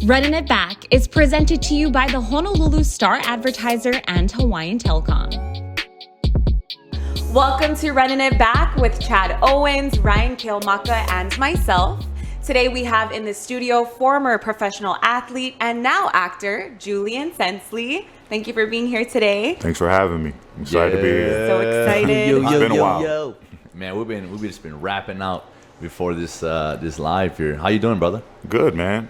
Running It Back is presented to you by the Honolulu Star Advertiser and Hawaiian Telcom. Welcome to Running It Back with Chad Owens, Ryan Kilmaka, and myself. Today we have in the studio former professional athlete and now actor, Julian Sensley. Thank you for being here today. Thanks for having me. I'm excited to be here. So excited. It's been a while. Man, we've just been wrapping out before this live here. How you doing, brother? Good, man.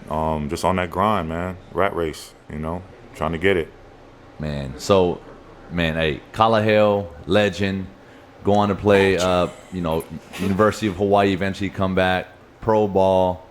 Just on that grind, man. Rat race, trying to get it. Man, so, hey, Kalaheo, legend, go on to play, University of Hawaii, eventually come back, pro ball.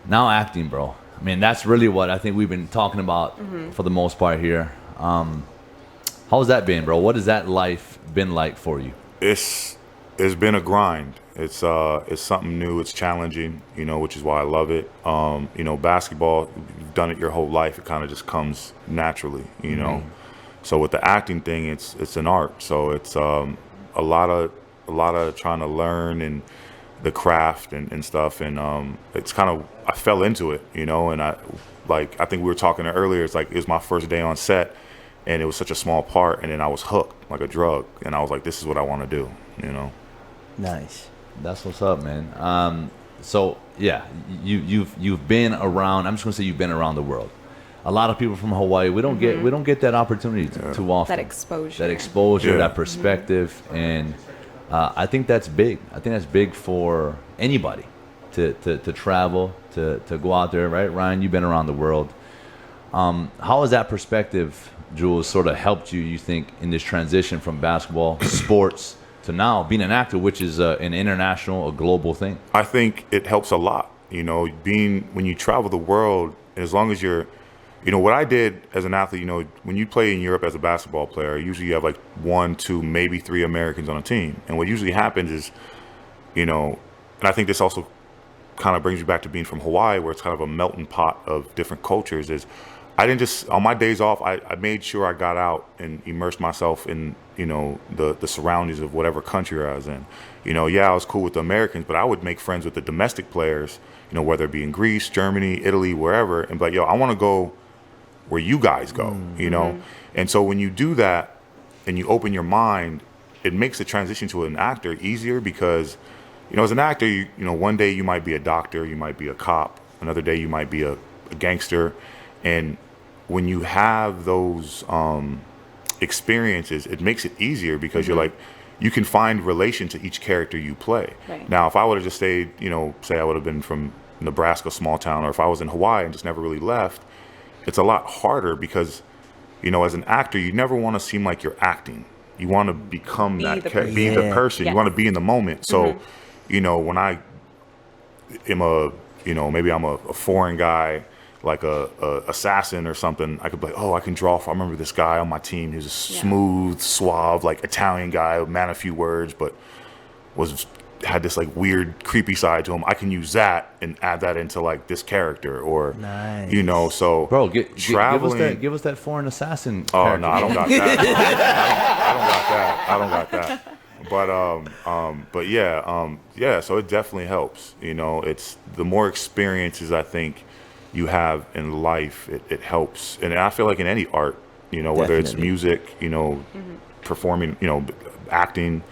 Now acting, bro. I mean, that's really what I think we've been talking about for the most part here. How's that been, bro? What has that life been like for you? It's been a grind. It's something new. It's challenging, which is why I love it. Basketball, you've done it your whole life. It kind of just comes naturally, So with the acting thing, it's an art. So it's a lot of trying to learn and the craft and stuff. And it's kind of, I fell into it, and I think we were talking earlier. It's like it was my first day on set, and it was such a small part, and then I was hooked like a drug, and I was like, this is what I want to do, Nice. That's what's up, man. So yeah, you've been around. I'm just gonna say you've been around the world. A lot of people from Hawaii, we don't get that opportunity too often. That exposure, that perspective, and I think that's big. I think that's big for anybody to travel, to go out there, right? Ryan, you've been around the world. How has that perspective, Jules, sort of helped you? You think in this transition from basketball, sports, to now being an actor, which is an international, a global thing? I think it helps a lot, when you travel the world, as long as you're, what I did as an athlete, when you play in Europe as a basketball player, usually you have like 1, 2, maybe 3 Americans on a team. And what usually happens is, and I think this also kind of brings you back to being from Hawaii, where it's kind of a melting pot of different cultures, is I didn't just, on my days off, I made sure I got out and immersed myself in, the surroundings of whatever country I was in. I was cool with the Americans, but I would make friends with the domestic players, whether it be in Greece, Germany, Italy, wherever, and be like, I want to go where you guys go, And so when you do that and you open your mind, it makes the transition to an actor easier because, as an actor, one day you might be a doctor, you might be a cop, another day you might be a gangster, and when you have those experiences, it makes it easier because you're like, you can find relation to each character you play. Right. Now, if I would have just stayed, say I would have been from Nebraska, small town, or if I was in Hawaii and just never really left, it's a lot harder because, as an actor, you never want to seem like you're acting. You want to become be the person. Yes. You want to be in the moment. So, when I am maybe I'm a foreign guy, like a assassin or something, I could be like, I can draw. I remember this guy on my team who's a smooth, suave, like Italian guy, man, a few words, but had this like weird, creepy side to him. I can use that and add that into like this character, or nice. So bro, traveling. Give us that foreign assassin. Oh character. no, I don't got that. I don't got that. But yeah. So it definitely helps. It's the more experiences I think you have in life, it helps. And I feel like in any art, whether it's music, performing, acting,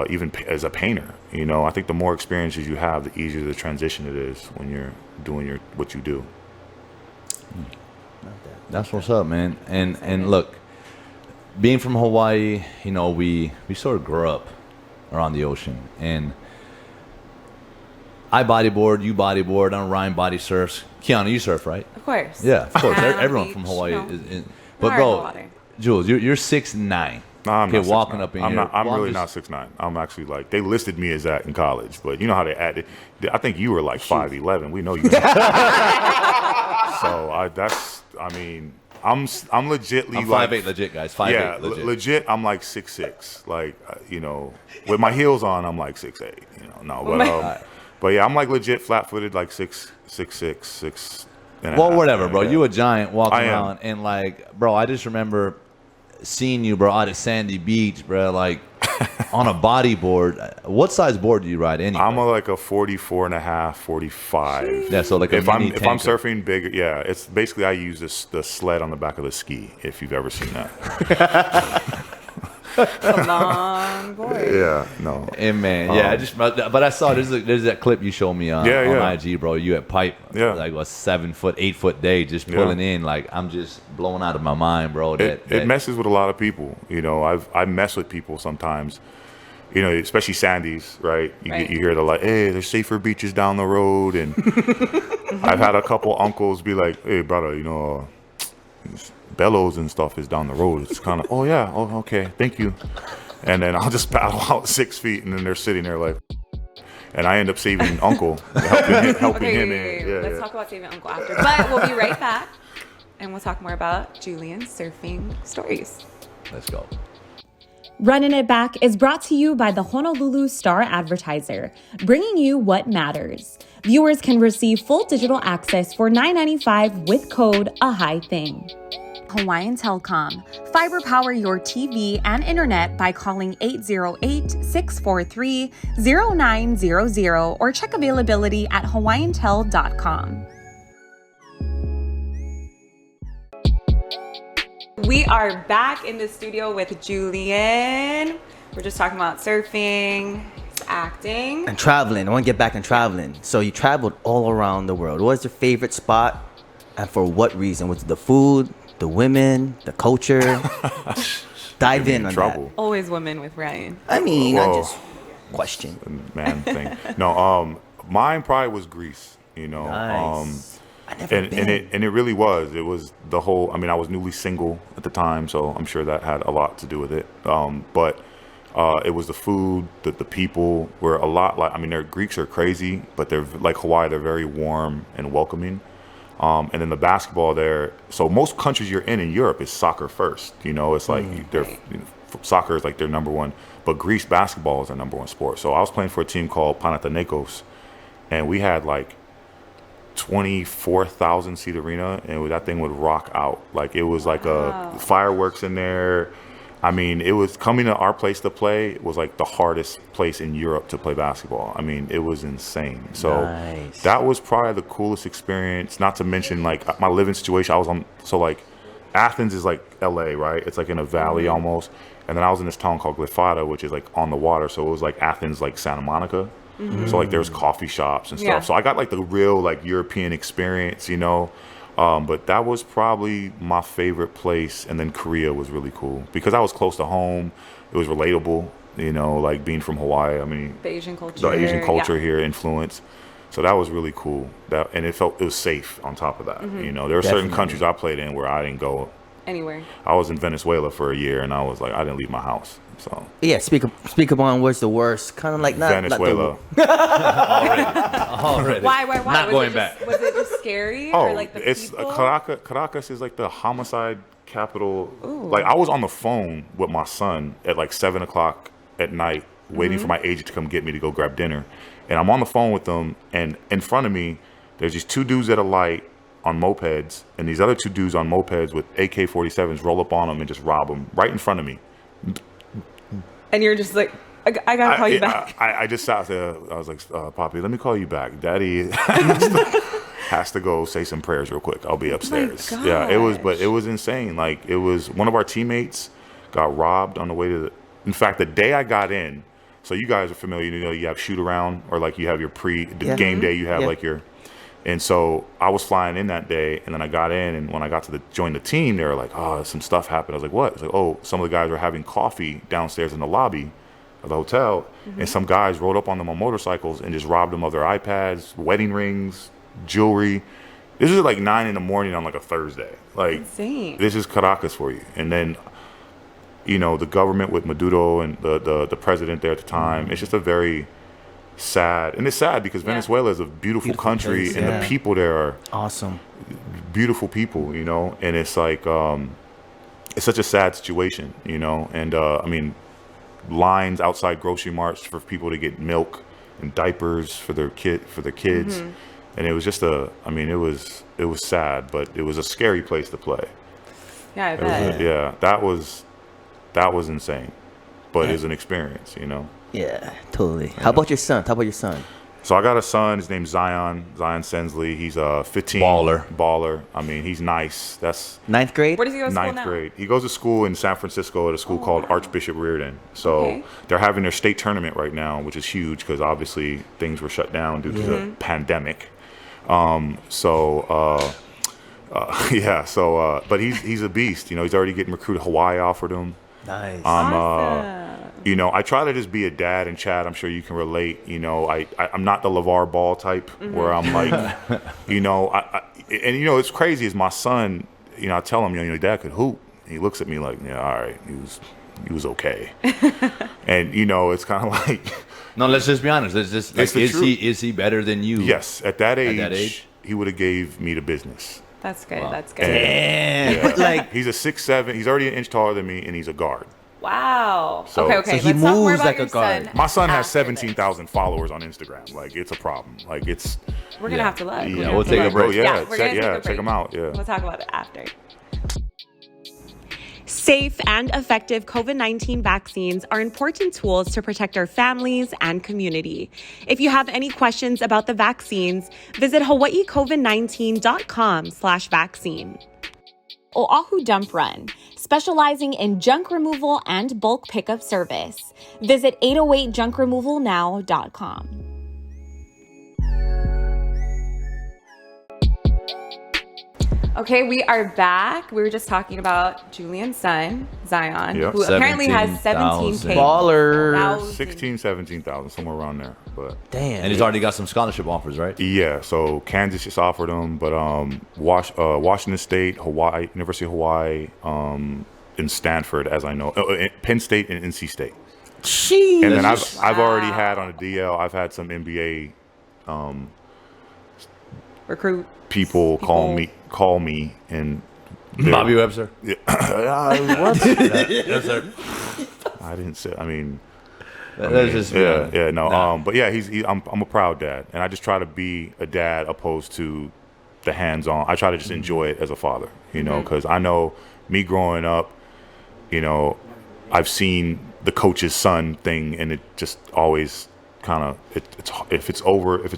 even as a painter, I think the more experiences you have, the easier the transition it is when you're doing what you do. That's what's up, man. And look, being from Hawaii, we sort of grew up around the ocean, and I bodyboard, you bodyboard, Ryan body surfs. Kiana, you surf, right? Of course. Yeah, of course. Everyone beach, from Hawaii no. is. But bro, Jules, you're 6'9". No, I'm not walking 6'9". up in I'm here. not. I'm really not 6'9". I'm actually like, they listed me as that in college, but you know how they added. I think you were like 5'11". We know you. So I'm legitly I'm like 5'8", legit, guys. 5'8", yeah, legit. legit. I'm like 6'6". Like with my heels on, I'm like 6'8". But yeah, I'm like legit flat-footed, like 6'6". Well, whatever, bro. Yeah. You a giant walking I am. around, and like, bro, I just remember seeing you, bro, out at Sandy Beach, bro, like on a bodyboard. What size board do you ride anyway? I'm like a 44 and a half, 45. Yeah, so like if a I'm mini if I'm tanker. surfing bigger, yeah, it's basically I use the sled on the back of the ski. If you've ever seen that. A long board. Yeah, no. And man, yeah, but I saw there's that clip you showed me on IG, bro. You at Pipe, like a 7 foot, 8 foot day, just pulling in. Like I'm just blown out of my mind, bro. It messes with a lot of people. I mess with people sometimes. Especially Sandy's, right? You hear the like, hey, there's safer beaches down the road, and I've had a couple uncles be like, hey, brother, Bellows and stuff is down the road. It's kind of, oh yeah, oh okay, thank you. And then I'll just paddle out 6 feet, and then they're sitting there like, and I end up saving Uncle, helping him in. Let's talk about saving Uncle after, but we'll be right back, and we'll talk more about Julian's surfing stories. Let's go. Running It Back is brought to you by the Honolulu Star Advertiser, bringing you what matters. Viewers can receive full digital access for $9.95 with code AHITHING. Hawaiian Telcom. Fiber power your TV and internet by calling 808-643-0900 or check availability at hawaiiantel.com. We are back in the studio with Julian. We're just talking about surfing, acting. And traveling. I want to get back and traveling. So you traveled all around the world. What was your favorite spot, and for what reason? Was it the food, the women, the culture? Dive in on trouble. that. Always women with Ryan. I mean, I Whoa. just question. Man thing. No, mine probably was Greece. Nice. I never been. And it really was. It was the whole. I mean, I was newly single at the time, so I'm sure that had a lot to do with it. But it was the food, the people were a lot like. I mean, their Greeks are crazy, but they're like Hawaii. They're very warm and welcoming. And then the basketball there. So most countries you're in Europe is soccer first. It's like soccer is like their number one. But Greece basketball is their number one sport. So I was playing for a team called Panathinaikos, and we had like 24,000 seat arena, and that thing would rock out. Like it was like a fireworks in there. I mean, it was coming to our place to play. It was like the hardest place in Europe to play basketball. I mean, it was insane. So Nice. that was probably the coolest experience. Not to mention like my living situation. I was on, so like Athens is like LA, right? It's like in a valley almost. And then I was in this town called Glyfada, which is like on the water. So it was like Athens, like Santa Monica. So like there was coffee shops and stuff. Yeah. So I got like the real like European experience, But that was probably my favorite place. And then Korea was really cool because I was close to home. It was relatable, like being from Hawaii. I mean, The Asian culture. the Asian culture yeah. here influence. So that was really cool. And it was safe on top of that. There were certain Definitely. countries I played in where I didn't go. Anywhere. I was in Venezuela for a year, and I was like, I didn't leave my house. So Yeah, speak upon what's the worst. Kind of like not Venezuela. Already. Why? Not Was going it back. Was it just scary? Oh, or like the it's people? Caracas is like the homicide capital. Like I was on the phone with my son at like 7:00 at night, waiting for my agent to come get me to go grab dinner, and I'm on the phone with them, and in front of me, there's these two dudes at a light on mopeds, and these other two dudes on mopeds with AK-47s roll up on them and just rob them right in front of me. And you're just like, I gotta call you back. I just sat there. I was like, Poppy, let me call you back. Daddy has to go say some prayers real quick. I'll be upstairs. gosh. Yeah, it was insane. Like it was one of our teammates got robbed on the way to in fact, the day I got in, so you guys are familiar, you have shoot around or like you have your game day, you have like your, and so I was flying in that day, and then I got in, and when I got to join the team, they were like, oh, some stuff happened. I was like, what? It's like, oh, some of the guys were having coffee downstairs in the lobby of the hotel, and some guys rode up on them on motorcycles and just robbed them of their iPads, wedding rings, jewelry. This is like 9 a.m. on like a Thursday. Like, Insane. this is Caracas for you. And then, the government with Maduro and the president there at the time, it's just a very sad, and it's sad because Venezuela is a beautiful country, place, and yeah. the people there are Awesome. beautiful people, you know, and it's like it's such a sad situation, you know, and I mean, lines outside grocery marts for people to get milk and diapers for their kids, and it was just it was sad, but it was a scary place to play. Yeah, I bet. That was insane, but it's an experience, you know. Yeah, totally. How about your son? So I got a son. His name's Julian Sensley. He's 15. Baller. I mean, he's nice. That's Ninth grade. Where does he go to school ninth now? grade. He goes to school in San Francisco at a school called Archbishop Reardon. So they're having their state tournament right now, which is huge because obviously things were shut down due to the pandemic. But he's a beast. You know, he's already getting recruited. Hawaii offered him. Nice. Awesome. You know, I try to just be a dad, and Chad, I'm sure you can relate. You know, I'm not the LeVar Ball type where I'm like, you know, and you know, it's crazy is my son, you know, I tell him, you know, Dad could hoop. He looks at me like, yeah, all right, he was okay. And, you know, it's kind of like. No, let's just be honest. Is he better than you? Yes. At that age, he would have gave me the business. That's good. Wow. That's good. Damn. Yeah. But like, He's a 6'7". He's already an inch taller than me, and he's a guard. Wow. So- Okay. So he Let's talk more moves about like your a guard. son My son has after this. 17,000 followers on Instagram. Like, it's a problem. Like, it's. We're gonna have to look. Yeah, we'll take a break. Oh, yeah. we're gonna take a Check break. him out. Yeah. We'll talk about it after. Safe and effective COVID-19 vaccines are important tools to protect our families and community. If you have any questions about the vaccines, visit hawaiicovid19.com/vaccine. Oahu Dump Run, specializing in junk removal and bulk pickup service. Visit 808junkremovalnow.com. Okay, we are back. We were just talking about Julian's son, Zion, Yeah. who apparently has 17,000. 17K. Baller. 16, 17,000, somewhere around there. But damn. And he's already got some scholarship offers, right? yeah, so Kansas just offered him, but Washington State, Hawaii, University of Hawaii, and Stanford, as I know, Penn State and NC State. Sheesh. And then I've already had on a DL. I've had some NBA Recruit. people call me and Bobby Webster. what? Yes, sir. I didn't say. I mean, That's just yeah, no. Nah. But yeah, I'm a proud dad, and I just try to be a dad opposed to the hands-on. I try to just enjoy it as a father, you know, because I know me growing up, you know, I've seen the coach's son thing, and it just always kind of if it's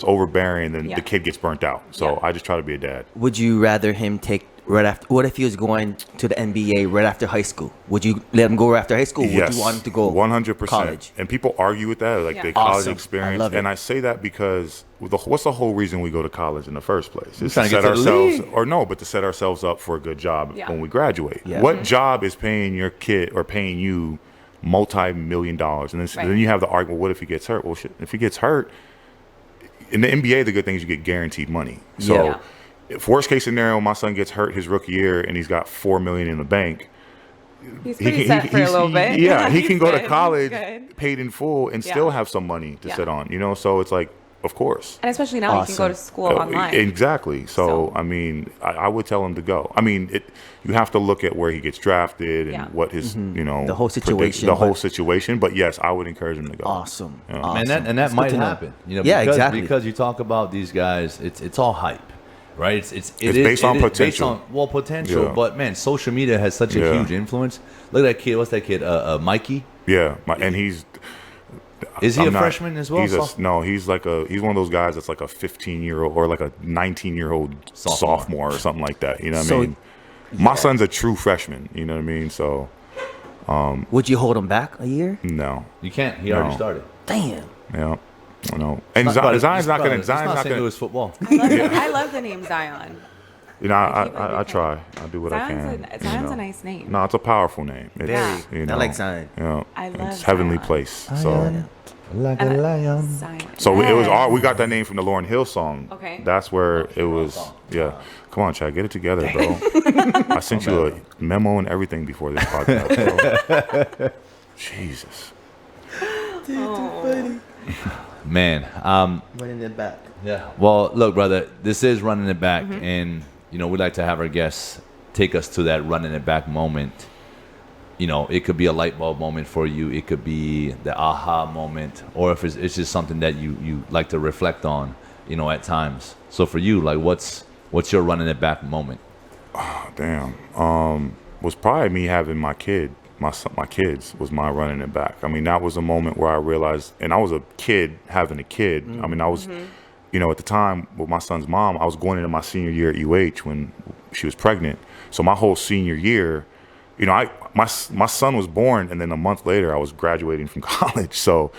overbearing, then the kid gets burnt out. So I just try to be a dad. Would you rather him take right after? What if he was going to the NBA right after high school? Would you let him go right after high school? Yes, Would you want him to go 100%. college? And people argue with that, like Yeah. the college Awesome. experience. I love it. And I say that because what's the whole reason we go to college in the first place? It's trying to get set to the ourselves, league. or no, but to set ourselves up for a good job Yeah. when we graduate. Yeah. What job is paying your kid or paying you multi-million dollars? And then you have the argument, well, what if he gets hurt? Well, shit, if he gets hurt, in the NBA, the good thing is you get guaranteed money. So Yeah. if worst case scenario, my son gets hurt his rookie year and he's got $4 million in the bank, He's pretty set for a little bit. Yeah, he He's can go good. to He's college good. paid in full and Yeah. still have some money to sit on, you know? So it's like, of course. And especially now, you can go to school online. Exactly. So, I mean, I would tell him to go. I mean, you have to look at where he gets drafted and what his, you know, The whole situation, the whole but- situation. But yes, I would encourage him to go. Awesome. Yeah. Awesome. And that It's good might to know. happen. You know, Yeah, because, exactly. Because you talk about these guys, it's all hype, right? It's based on potential. Potential. Yeah. But man, social media has such a Yeah. huge influence. Look at that kid. What's that kid? Mikey. Yeah, and he's. Is he I'm a not- freshman as well? He's he's one of those guys that's like a 15-year-old or like a 19-year-old sophomore or something like that. You know what I mean? My son's a true freshman. You know what I mean? So Would you hold him back a year? no, You can't. He already started. Damn. yeah, no. And It's not- Zion's not brother, gonna. it's Zion's not not St. gonna. Louis football. I love the name Zion. You know, I try. I do what I can. Zion's a nice name. No, it's a powerful name. It's, Very. you I know, like Zion. You know, I love it's heavenly Zion. place. So, Like And a lion. Zion. so it was. Yes. We got that name from the Lauryn Hill song. Okay. That's where it was. Yeah. Come on, Chad, get it together, bro. I sent you a memo and everything before this podcast. Bro. Jesus. Man, Running it back. yeah. Well, look, brother, this is running it back, and we like to have our guests take us to that running it back moment. It could be a light bulb moment for you. It could be the aha moment, or if it's just something that you like to reflect on, at times. So for you, like, what's your running it back moment? Damn. Was probably me having my kid. My kids was my running it back. I mean, that was a moment where I realized, and I was a kid having a kid. I mean, I was, at the time with my son's mom, I was going into my senior year at UH when she was pregnant. So my whole senior year, my son was born, and then a month later I was graduating from college. So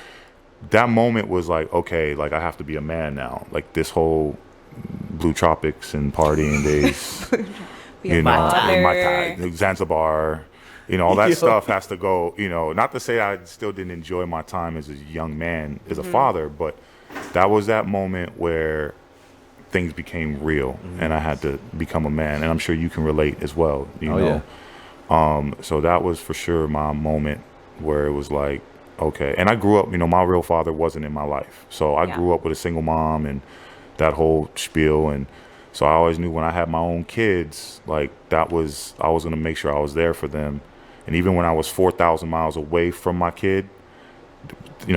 that moment was like, okay, like I have to be a man now. Like this whole Blue Tropics and partying days, Zanzibar, all that stuff has to go. Not to say I still didn't enjoy my time as a young man, as a father, but that was that moment where things became real, and I had to become a man. And I'm sure you can relate as well. Yeah. So that was for sure my moment where it was like, okay. And I grew up, my real father wasn't in my life. So I grew up with a single mom and that whole spiel. And so I always knew when I had my own kids, like I was going to make sure I was there for them. And even when I was 4,000 miles away from my kid,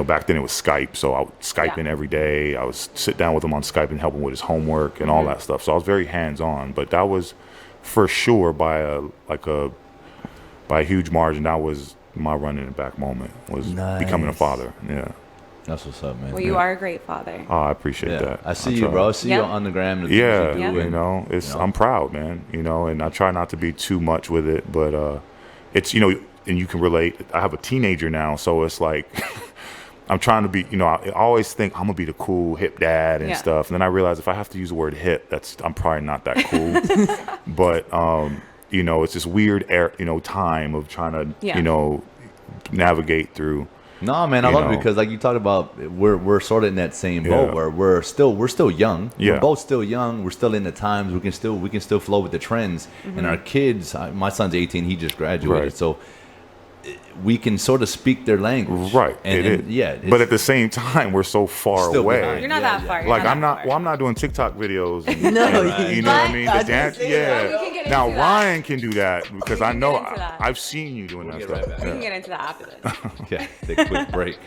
back then it was Skype. So I would Skype in every day. I would sit down with him on Skype and help him with his homework and all that stuff. So I was very hands-on. But that was for sure by a huge margin, that was my running it back moment, was becoming a father. Yeah. That's what's up, man. Well, you are a great father. Oh, I appreciate that. I see you, bro. I see you on the gram. I'm proud, man, and I try not to be too much with it, but it's, and you can relate. I have a teenager now, so it's like I'm trying to be, I always think I'm going to be the cool hip dad and stuff. And then I realize if I have to use the word hip, I'm probably not that cool. But, it's this weird time of trying to, navigate through. No, man, I love it because, like you talked about, we're sort of in that same boat where we're still young. Yeah. We're both still young. We're still in the times. We can still flow with the trends. And our kids, my son's 18. He just graduated, so we can sort of speak their language. Right. But at the same time, we're so far away. Behind. You're not that far. Like I'm not doing TikTok videos. And, you know what I mean? The dance. Now Ryan can do that because I know I've seen you doing that stuff. We can get into that after this. Okay, take a quick break.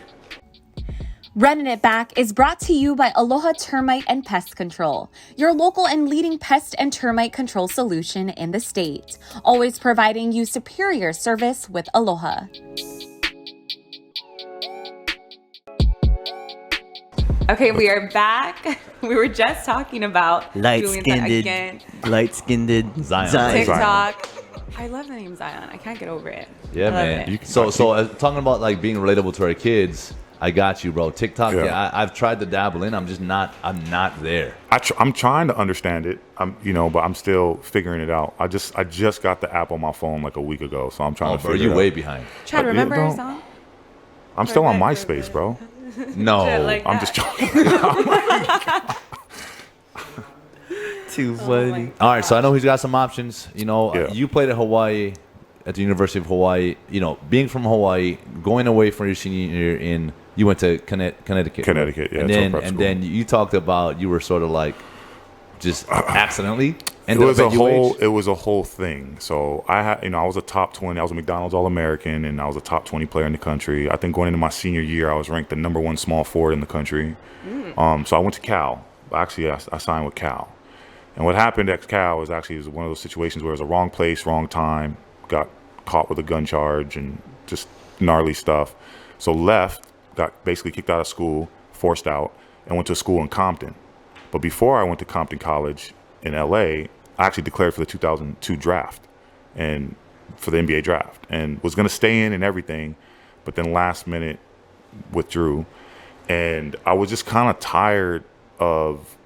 Running It Back is brought to you by Aloha Termite and Pest Control, your local and leading pest and termite control solution in the state, always providing you superior service with Aloha. Okay, we are back. We were just talking about light-skinned Zion. TikTok. I love the name Zion. I can't get over it. Yeah, man. So talking about like being relatable to our kids. I got you, bro. TikTok, I've tried to dabble in. I'm not there. I'm trying to understand it. But I'm still figuring it out. I just got the app on my phone like a week ago, so I'm trying to figure it out. Are you way behind? Chad, remember our song? I'm still on MySpace, bro. No, I'm just joking. Too funny. All right, so I know he's got some options. You played at Hawaii, at the University of Hawaii. Being from Hawaii, going away for your senior year you went to Connecticut. Connecticut, yeah. And then you talked about you were sort of like just accidentally. It was a whole thing. So I was a top 20. I was a McDonald's All-American, and I was a top 20 player in the country. I think going into my senior year, I was ranked the number 1 small forward in the country. So I went to Cal. Actually, I signed with Cal. And what happened at Cal was one of those situations where it was a wrong place, wrong time. Got caught with a gun charge and just gnarly stuff. So left, got basically kicked out of school, forced out, and went to school in Compton. But before I went to Compton College in LA, I actually declared for the 2002 draft and for the NBA draft and was going to stay in and everything, but then last minute withdrew. And I was just kind of tired of,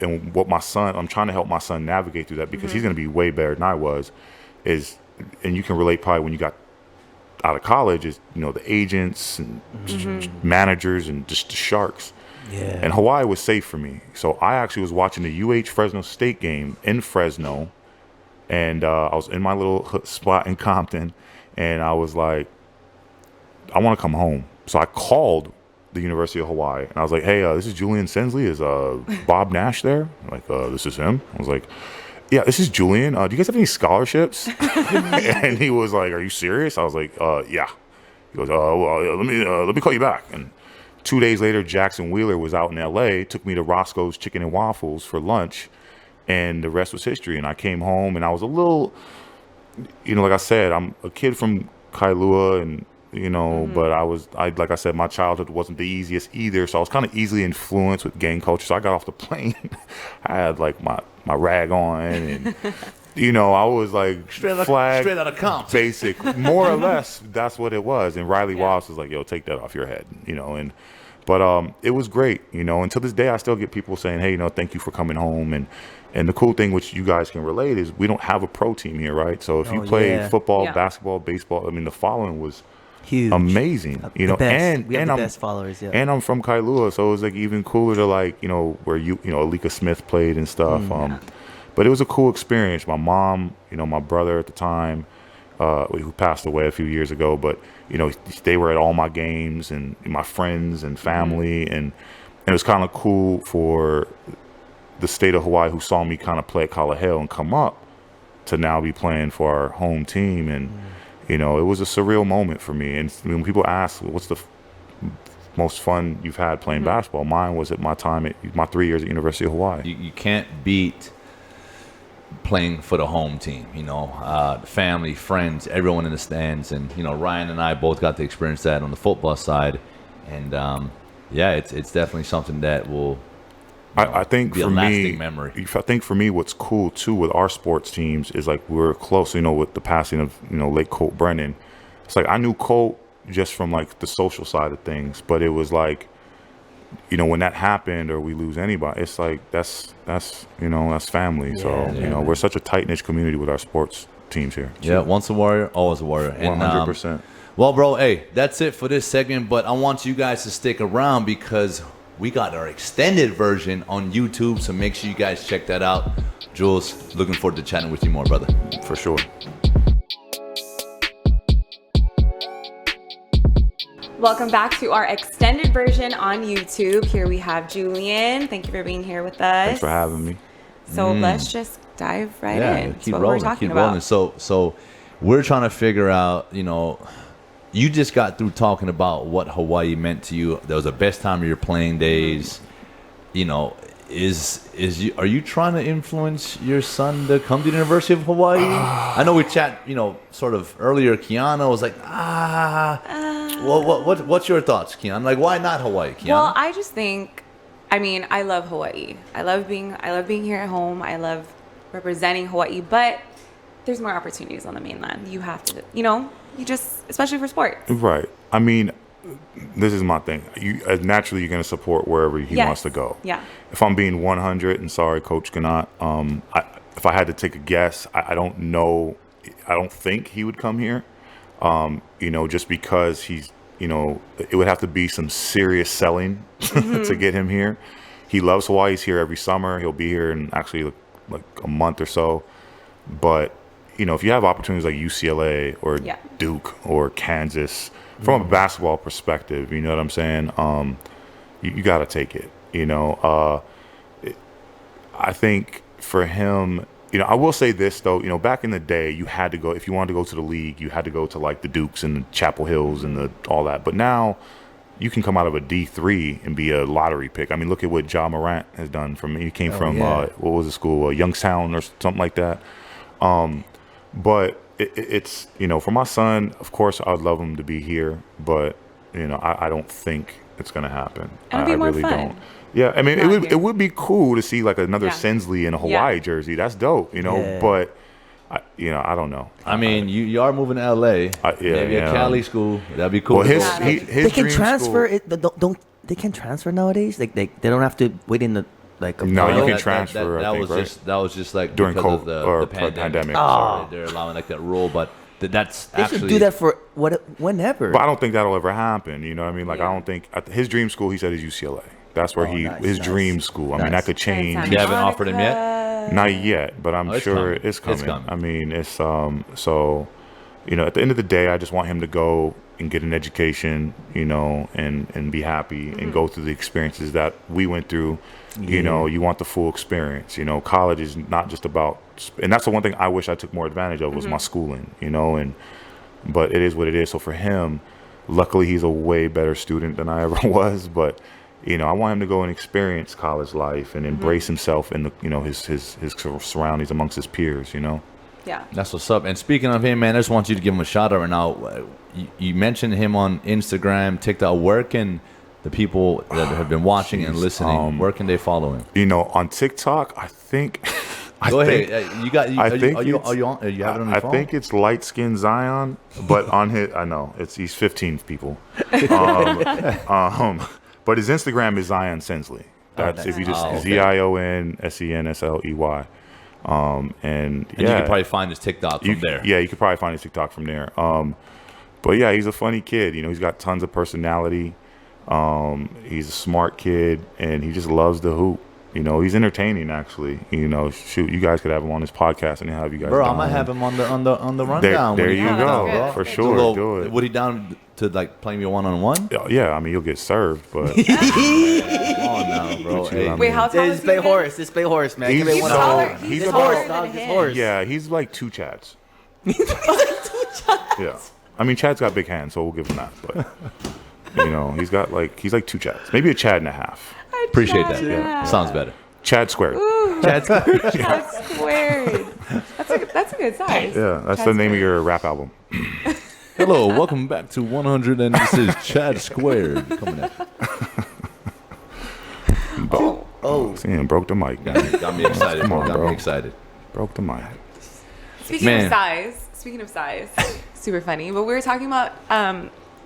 and what I'm trying to help my son navigate through that because he's going to be way better than I was, and you can relate probably when you got out of college is, the agents and managers and just the sharks. Yeah. And Hawaii was safe for me. So I actually was watching the UH Fresno State game in Fresno. And I was in my little spot in Compton. And I was like, I want to come home. So I called the University of Hawaii. And I was like, hey, this is Julian Sensley. Is Bob Nash there? Like, this is him. I was like, yeah, this is Julian. Do you guys have any scholarships? And he was like, are you serious? I was like, yeah. He goes, well, let me call you back. And 2 days later, Jackson Wheeler was out in L.A., took me to Roscoe's Chicken and Waffles for lunch, and the rest was history. And I came home, and I was a little, like I said, I'm a kid from Kailua, and but like I said, my childhood wasn't the easiest either, so I was kind of easily influenced with gang culture. So I got off the plane, I had like my rag on, and I was like straight out of comp, basic, more or less. That's what it was. And Riley Wallace was like, "Yo, take that off your head," But it was great, And to this day, I still get people saying, "Hey, thank you for coming home." And the cool thing, which you guys can relate, is we don't have a pro team here, right? So if you play football, basketball, baseball, I mean, the following was huge, amazing, the best. And we have the best followers, yeah. And I'm from Kailua, so it was like even cooler to where Alika Smith played and stuff. But it was a cool experience. My mom, my brother at the time, who passed away a few years ago, but they were at all my games, and my friends and family, and it was kind of cool for the state of Hawaii, who saw me kind of play at Kalaheo and come up, to now be playing for our home team. And it was a surreal moment for me. And when people ask, what's the most fun you've had playing basketball, mine was at my 3 years at University of Hawaii. You can't beat playing for the home team, family, friends, everyone in the stands. And, Ryan and I both got to experience that on the football side. And, it's definitely something that will I think be for a lasting me, memory. I think for me, what's cool too with our sports teams is like we're close, with the passing of, late Colt Brennan. It's like I knew Colt just from like the social side of things, but it was like, when that happened or we lose anybody, it's like that's family. So we're such a tight knit community with our sports teams here. Yeah, once a warrior, always a warrior. 100%. Well, bro, hey, that's it for this segment. But I want you guys to stick around because we got our extended version on YouTube. So make sure you guys check that out. Jules, looking forward to chatting with you more, brother. For sure. Welcome back to our extended version on YouTube. Here we have Julian. Thank you for being here with us. Thanks for having me. So let's just dive right in. Keep what rolling, we're talking keep about. rolling. So we're trying to figure out, you just got through talking about what Hawaii meant to you. That was the best time of your playing days. Are you trying to influence your son to come to the University of Hawaii? I know we chat, sort of earlier. Kiana was like, what's your thoughts, Kiana? Like, why not Hawaii, Kiana? Well, I just think, I love Hawaii. I love being here at home. I love representing Hawaii, but there's more opportunities on the mainland. You have to, you just, especially for sports. Right. I mean, this is my thing. Naturally, you're going to support wherever he wants to go. Yeah. If I'm being 100, and sorry, Coach cannot. If I had to take a guess, I don't know. I don't think he would come here. Just because he's, it would have to be some serious selling to get him here. He loves Hawaii. He's here every summer. He'll be here in actually like a month or so. But if you have opportunities like UCLA or Duke or Kansas, from a basketball perspective, you know what I'm saying? You got to take it. I think for him, I will say this though. Back in the day, you had to go if you wanted to go to the league. You had to go to like the Dukes and the Chapel Hills and all that. But now, you can come out of a D3 and be a lottery pick. I mean, look at what Ja Morant has done. He came from what was the school, Youngstown or something like that. But it's for my son, of course, I'd love him to be here, but I don't think it's gonna happen. It'll be more really fun. don't. Yeah, I mean, it would be cool to see like another Sensley in a Hawaii jersey. That's dope, But I don't know. I mean, you are moving to LA. Maybe a Cali school. That'd be cool. Well, his they can dream transfer school, it. Don't they can transfer nowadays? Like they don't have to wait in the like. No, you can That transfer. I think, that was just like during because COVID of or the pandemic. pandemic. They're allowing like that rule, but that's They actually should do that for whenever. But I don't think that'll ever happen. You know what I mean? Like I don't think his dream school. He said is UCLA. That's where his dream school. I mean, that could change. You haven't offered him yet? Not yet, but I'm sure it's coming. I mean, it's so at the end of the day, I just want him to go and get an education, you know, and be happy and go through the experiences that we went through. You know, you want the full experience. You know, college is not just about, and that's the one thing I wish I took more advantage of was my schooling. You know, but it is what it is. So for him, luckily he's a way better student than I ever was. But you know, I want him to go and experience college life and embrace himself and you know his surroundings amongst his peers. You know. Yeah. That's what's up. And speaking of him, man, I just want you to give him a shout out right now. You mentioned him on Instagram, TikTok. Where can the people that have been watching and listening, where can they follow him? You know, on TikTok, I think. Go ahead. You got. I think are you on? You have it on your phone? I think it's light skinned Zion, but on his, I know he's 15 people. But his Instagram is Julian Sensley. That's if you just ZionSensley. And you can probably find his TikTok from there. Yeah, you could probably find his TikTok from there. But yeah, he's a funny kid. You know, he's got tons of personality. He's a smart kid, and he just loves the hoop. You know, he's entertaining actually. You know, shoot, you guys could have him on this podcast and have you guys. Bro, I might have him on the rundown. There you go, for sure. Do it. Would he down to like playing me 1-on-1? Yeah, I mean you'll get served, but. Come on now, bro. Hey, wait, how tall is he? Just play horse, man. He's taller. He's taller than him. Yeah, he's like 2 Chads. Yeah, I mean Chad's got big hands, so we'll give him that. But you know, he's like 2 Chads, maybe a Chad and a half. Appreciate that. Yeah. Sounds better. Chad squared. Ooh, Chad squared. Chad squared. That's a good size. Yeah, that's the name of your rap album. Hello, welcome back to 100, and this is Chad Squared coming at you. Damn, broke the mic. Got me excited. Come on, got bro. me excited. Broke the mic. Speaking of size, super funny. But we were talking about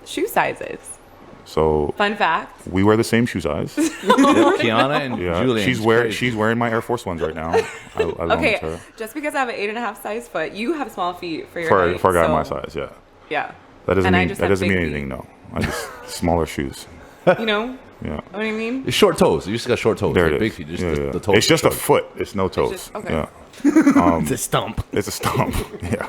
shoe sizes. So fun fact: we wear the same shoe size. Kiana and Julian. She's wearing my Air Force Ones right now. I okay, her. just because I have an 8.5 size foot, you have small feet for your height, for a guy my size, yeah. Yeah. That doesn't mean anything, no. I just smaller shoes. You know? Yeah. Know what I mean? It's short toes. You just got short toes. There like it big is. feet. Just the toes. It's just a foot. It's no toes. Okay. Yeah. It's a stump. It's a stump. Yeah.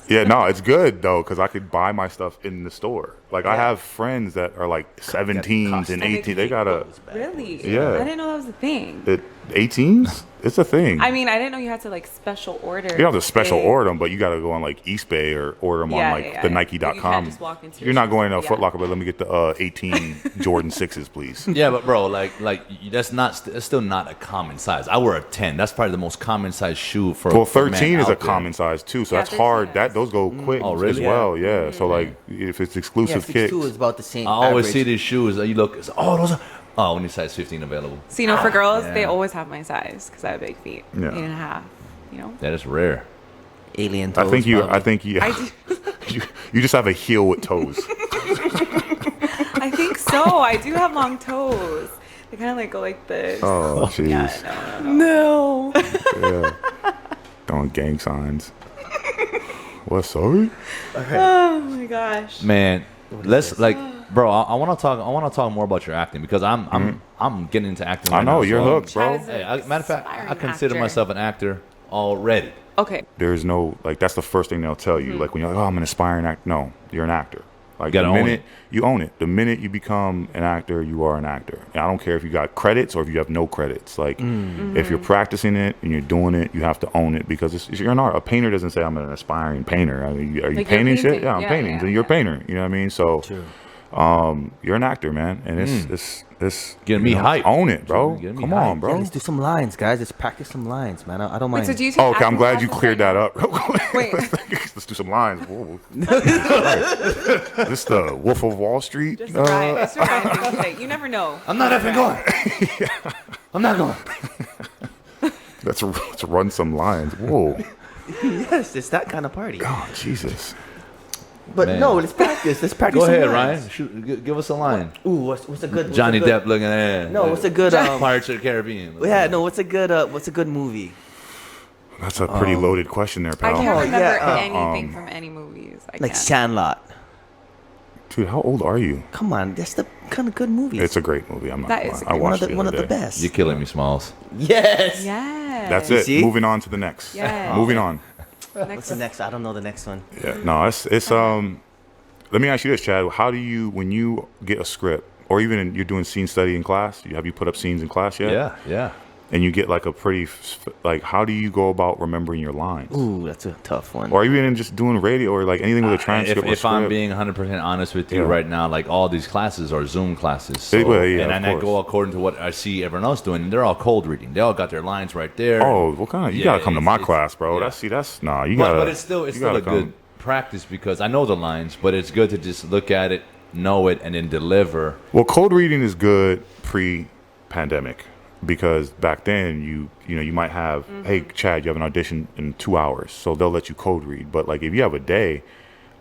Yeah, no, it's good though because I could buy my stuff in the store. Like I have friends that are like 17s and 18s. They gotta really. Yeah. I didn't know that was a thing. 18s? It's a thing. I mean, I didn't know you had to like special order. You don't have to special order them, but you got to go on like Eastbay or order them on like the Nike.com. You can't just walk into You're not going to a Foot Locker, but let me get the 18 Jordan 6s, please. Yeah, but bro, like that's still not a common size. I wear a 10. That's probably the most common size shoe for. Well, 13 is a common size too, so that's hard. Those go quick as well. Yeah, so like if it's exclusive kicks, 6'2" is about the same. I always average. see these shoes. You look, those are. Oh, only size 15 available. So, you know, for girls, they always have my size because I have big feet. Yeah. 8.5, you know? That is rare. Alien toes. I think you just have a heel with toes. I think so. I do have long toes. They kind of like go like this. Oh, jeez. Yeah, no. Yeah. Throwing gang signs. What, sorry? Oh, my gosh. Man, let's like... Bro, I want to talk more about your acting because I'm getting into acting. I know you're hooked, bro. Hey, matter of fact, I consider myself an actor already. Okay. There's no that's the first thing they'll tell you. Like when you're like, oh, I'm an aspiring actor. No, you're an actor. Like the minute you own it, the minute you become an actor, you are an actor. And I don't care if you got credits or if you have no credits. Like if you're practicing it and you're doing it, you have to own it because you're an art. A painter doesn't say I'm an aspiring painter. I mean, are you painting shit? Yeah, I'm painting. Yeah, you're a painter. You know what I mean? So. True. You're an actor, man, and it's getting me hyped. Own it, bro. Come on, bro. Yeah, let's do some lines, guys. Let's practice some lines, man. I don't mind. Wait, so do you okay, I'm glad you cleared that up. Wait, let's do some lines. This the Wolf of Wall Street. Just right. You never know. I'm not effing going. I'm not going. Let's run some lines. Whoa. Yes, it's that kind of party. Oh, Jesus. But man. No, let's practice. Let's practice. Go ahead, lines. Ryan. Give us a line. Ooh, what's a good Johnny Depp looking at? No, what's a good Pirates of the Caribbean? Yeah, no, what's a good movie? That's a pretty loaded question there, pal. I can't remember anything from any movies. Like Sandlot. Dude, how old are you? Come on, that's the kind of good movie. It's a great movie. I'm not. I watched one of the best. You're killing me, Smalls. Yes. Yes. That's it. See? Moving on to the next. Yes. Moving on. What's the next? I don't know the next one. Yeah, no, it's Let me ask you this, Chad. How do you, when you get a script, or even you're doing scene study in class, have you put up scenes in class yet? Yeah. And you get like a pretty, like, how do you go about remembering your lines? Ooh, that's a tough one. Or even in just doing radio or like anything with a transcript or If I'm script. being 100% honest with you Yeah. right now, like all these classes are Zoom classes. So, Yeah, and I of go course. according to what I see everyone else doing. And they're all cold reading. They all got their lines right there. Oh, what kind of? You Yeah, gotta come to my it's- class, bro. yeah. That's nah. You gotta. But it's still you a gotta good practice because I know the lines, but it's good to just look at it, know it, and then deliver. Well, code reading is good pre-pandemic because back then you might have, hey, Chad, you have an audition in 2 hours, so they'll let you code read. But like if you have a day,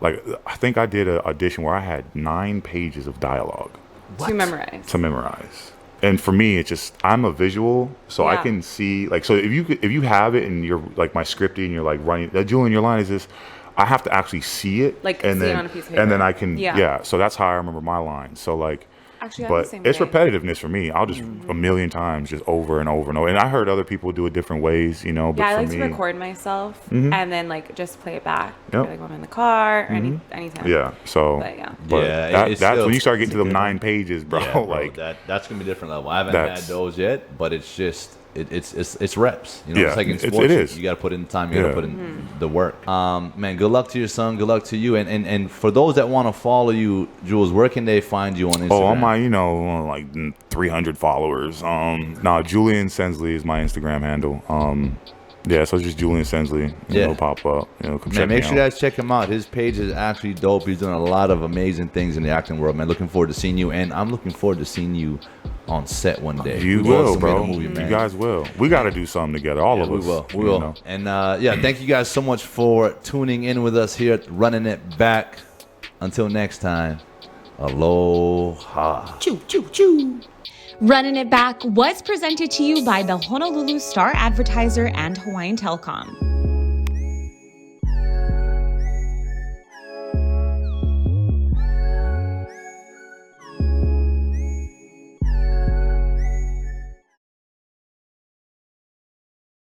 like I think I did an audition where I had 9 pages of dialogue To memorize. to memorize. And for me, it's just I'm a visual, so I Yeah. can see like so if you have it and you're like my scripting and you're like running, Julian, your line is this. I have to actually see it, Like, and see it then on a piece of and then paper. I can Yeah. So that's how I remember my lines. So like. Actually, I'm the But same it's way. repetitiveness for me. I'll just a million times, just over and over and over. And I heard other people do it different ways, you know. But Yeah, I for like me, to record myself and then like just play it back. Yep. Like when I'm in the car or anytime. yeah. So, But, yeah. but Yeah, that's still- when you start getting to them good 9 pages, bro. Yeah, bro, like, that's gonna be a different level. I haven't had That's- those yet, but it's just it's reps. You know, Yeah, it's like in it sports. is. You got to put in the time. You got to Yeah. put in the work. Man, good luck to your son. Good luck to you. And for those that want to follow you, Jules, where can they find you on Instagram? oh, on my, like 300 followers. Julian Sensley is my Instagram handle. Yeah, so it's just Julian Sensley. Yeah. Pop up. Come check Man, make me sure you out. guys check him out. His page is actually dope. He's doing a lot of amazing things in the acting world, man. Looking forward to seeing you, and I'm looking forward to seeing you on set one day. You We both will, submit a bro. movie, man. You guys will. We got to do something together, all of We us. will. We you will. know? And thank you guys so much for tuning in with us here at Running It Back. Until next time, aloha. Choo, choo, choo. Running It Back was presented to you by the Honolulu Star Advertiser and Hawaiian Telecom.